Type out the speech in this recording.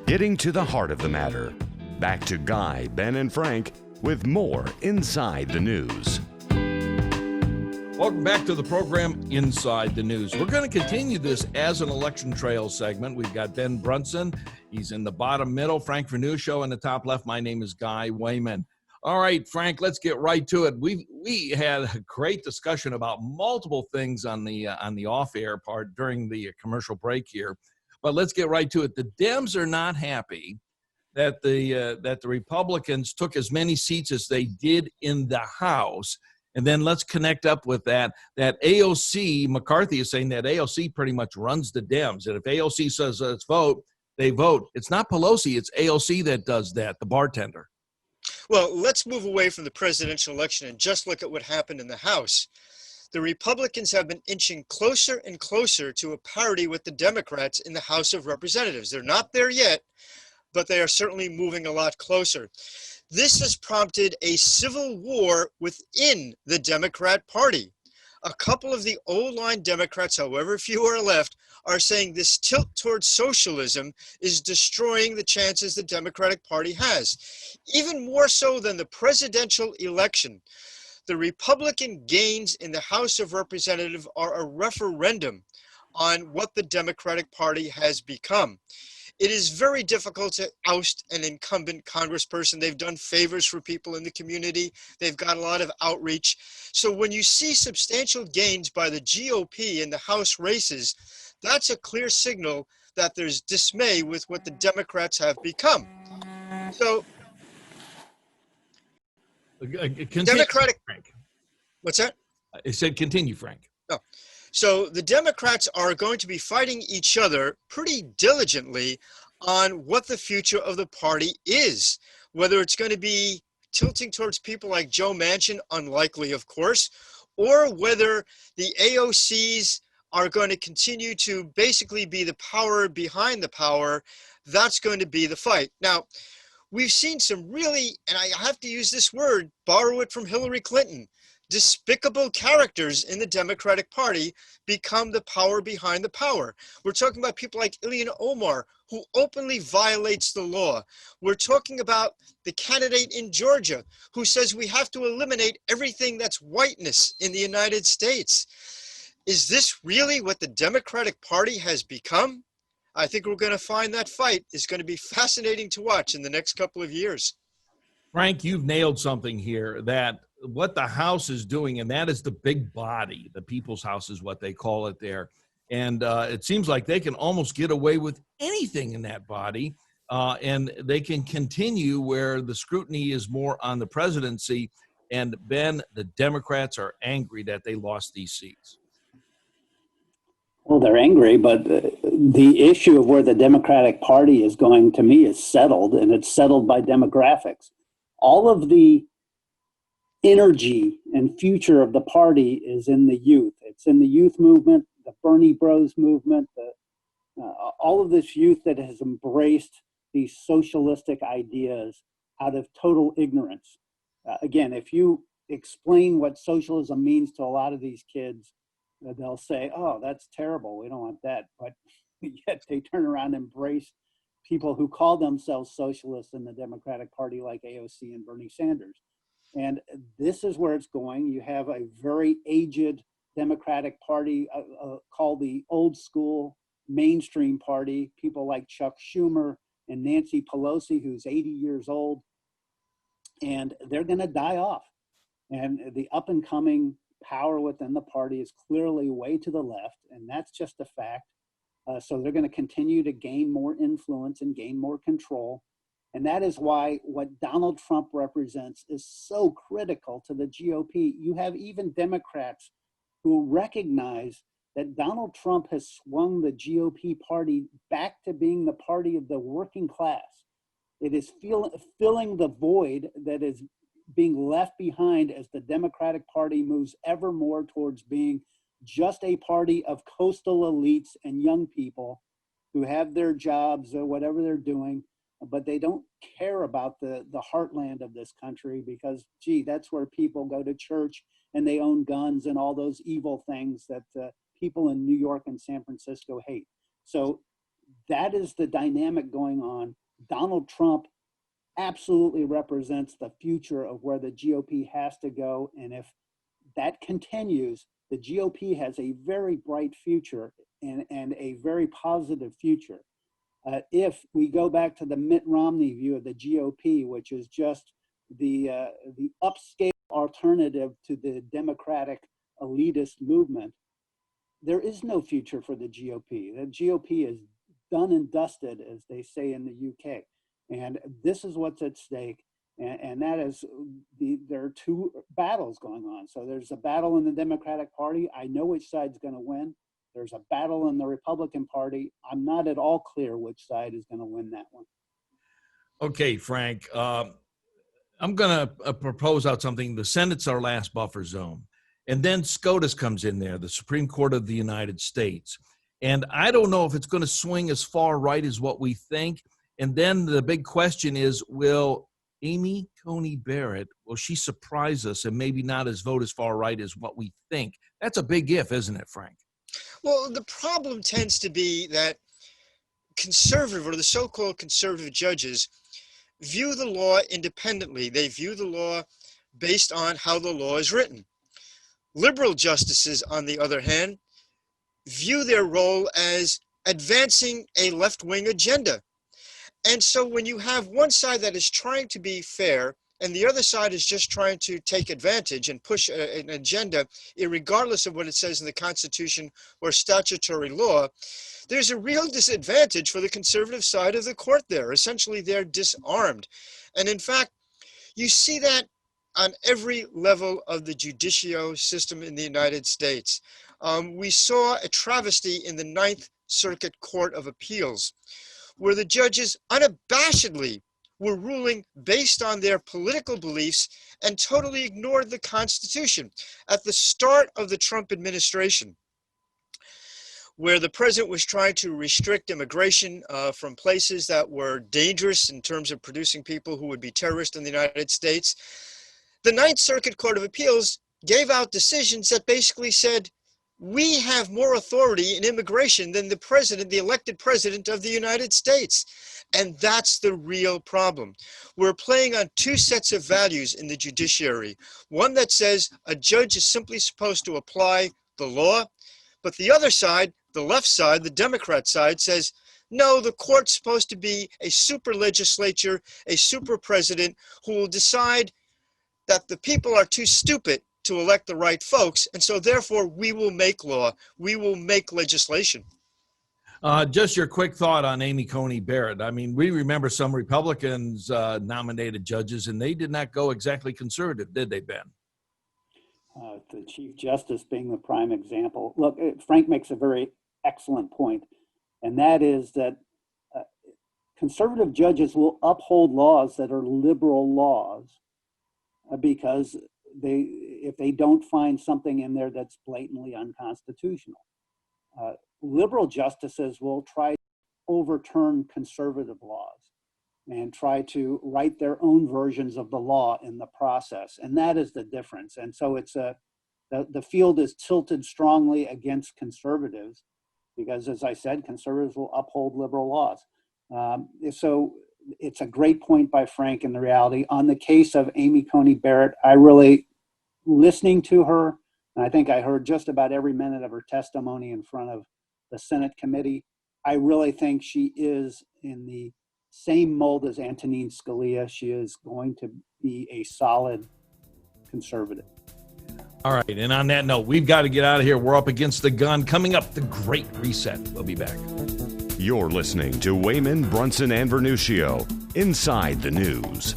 Getting to the heart of the matter. Back to Guy, Ben, and Frank with more Inside the News. Welcome back to the program Inside the News. We're going to continue this as an election trail segment. We've got Ben Brunson. He's in the bottom middle. Frank Vernuccio in the top left. My name is Guy Wehman. All right, Frank, let's get right to it. We had a great discussion about multiple things on the off-air part during the commercial break here. But let's get right to it. The Dems are not happy that the Republicans took as many seats as they did in the House. And then let's connect up with that AOC, McCarthy is saying that AOC pretty much runs the Dems. And if AOC says let's vote, they vote. It's not Pelosi, it's AOC that does that, the bartender. Well, let's move away from the presidential election and just look at what happened in the House. The Republicans have been inching closer and closer to a parity with the Democrats in the House of Representatives. They're not there yet, but they are certainly moving a lot closer. This has prompted a civil war within the Democrat Party. A couple of the old-line Democrats, however few are left, are saying this tilt towards socialism is destroying the chances the Democratic Party has. Even more so than the presidential election, the Republican gains in the House of Representatives are a referendum on what the Democratic Party has become. It is very difficult to oust an incumbent congressperson. They've done favors for people in the community. They've got a lot of outreach. So when you see substantial gains by the GOP in the House races, that's a clear signal that there's dismay with what the Democrats have become. So, Democratic, Frank. What's that? I said continue, Frank. Oh. So the Democrats are going to be fighting each other pretty diligently on what the future of the party is, whether it's going to be tilting towards people like Joe Manchin, unlikely, of course, or whether the AOCs are going to continue to basically be the power behind the power. That's going to be the fight. Now, we've seen some really, and I have to use this word, borrow it from Hillary Clinton, despicable characters in the Democratic Party become the power behind the power. We're talking about people like Ilhan Omar, who openly violates the law. We're talking about the candidate in Georgia, who says we have to eliminate everything that's whiteness in the United States. Is this really what the Democratic Party has become? I think we're going to find that fight is going to be fascinating to watch in the next couple of years. Frank, you've nailed something here, that what the House is doing, and that is the big body, the People's House is what they call it there. And it seems like they can almost get away with anything in that body, and they can continue where the scrutiny is more on the presidency. And Ben, the Democrats are angry that they lost these seats. Well, they're angry, but the issue of where the Democratic Party is going, to me, is settled, and it's settled by demographics. All of the energy and future of the party is in the youth. It's in the youth movement, the Bernie Bros movement, all of this youth that has embraced these socialistic ideas out of total ignorance. Again, if you explain what socialism means to a lot of these kids, they'll say, oh, that's terrible, we don't want that. But yet they turn around and embrace people who call themselves socialists in the Democratic Party, like AOC and Bernie Sanders. And this is where it's going. You have a very aged Democratic Party called the old school mainstream party, people like Chuck Schumer and Nancy Pelosi, who's 80 years old, and they're going to die off. And the up and coming power within the party is clearly way to the left, and that's just a fact. So they're going to continue to gain more influence and gain more control. And that is why what Donald Trump represents is so critical to the GOP. You have even Democrats who recognize that Donald Trump has swung the GOP party back to being the party of the working class. It is filling the void that is being left behind as the Democratic Party moves ever more towards being just a party of coastal elites and young people who have their jobs or whatever they're doing, but they don't care about the heartland of this country because, gee, that's where people go to church and they own guns and all those evil things that people in New York and San Francisco hate. So that is the dynamic going on. Donald Trump absolutely represents the future of where the GOP has to go. And if that continues, the GOP has a very bright future and a very positive future. If we go back to the Mitt Romney view of the GOP, which is just the upscale alternative to the Democratic elitist movement, there is no future for the GOP. The GOP is done and dusted, as they say in the UK. And this is what's at stake. And that is, there are two battles going on. So there's a battle in the Democratic Party. I know which side's going to win. There's a battle in the Republican Party. I'm not at all clear which side is going to win that one. Okay, Frank, I'm going to propose out something. The Senate's our last buffer zone. And then SCOTUS comes in there, the Supreme Court of the United States. And I don't know if it's going to swing as far right as what we think. And then the big question is, will Amy Coney Barrett, will she surprise us and maybe not vote as far right as what we think? That's a big if, isn't it, Frank? Well, the problem tends to be that conservative, or the so-called conservative judges, view the law independently. They view the law based on how the law is written. Liberal justices, on the other hand, view their role as advancing a left-wing agenda. And so when you have one side that is trying to be fair and the other side is just trying to take advantage and push an agenda, regardless of what it says in the Constitution or statutory law, there's a real disadvantage for the conservative side of the court there. Essentially, they're disarmed. And in fact, you see that on every level of the judicial system in the United States. We saw a travesty in the Ninth Circuit Court of Appeals, where the judges unabashedly were ruling based on their political beliefs and totally ignored the Constitution at the start of the Trump administration, where the president was trying to restrict immigration from places that were dangerous in terms of producing people who would be terrorists in the United States. The Ninth Circuit Court of Appeals gave out decisions that basically said, we have more authority in immigration than the president, the elected president of the United States. And that's the real problem. We're playing on two sets of values in the judiciary. One that says a judge is simply supposed to apply the law, but the other side, the left side, the Democrat side, says, no, the court's supposed to be a super legislature, a super president who will decide that the people are too stupid to elect the right folks, and so therefore we will make law, we will make legislation. Just your quick thought on Amy Coney Barrett. I mean, we remember some Republicans nominated judges, and they did not go exactly conservative, did they, Ben? The Chief Justice being the prime example. Look, Frank makes a very excellent point, and that is that conservative judges will uphold laws that are liberal laws because if they don't find something in there that's blatantly unconstitutional. Liberal justices will try to overturn conservative laws and try to write their own versions of the law in the process. And that is the difference. And so the field is tilted strongly against conservatives because, as I said, conservatives will uphold liberal laws. So it's a great point by Frank in the reality. On the case of Amy Coney Barrett, listening to her, and I think I heard just about every minute of her testimony in front of the Senate committee, I really think she is in the same mold as Antonin Scalia. She is going to be a solid conservative. All right, and on that note, we've got to get out of here. We're up against the gun. Coming up, the Great Reset. We'll be back. You're listening to Wehman, Brunson, and Vernuccio, Inside the News.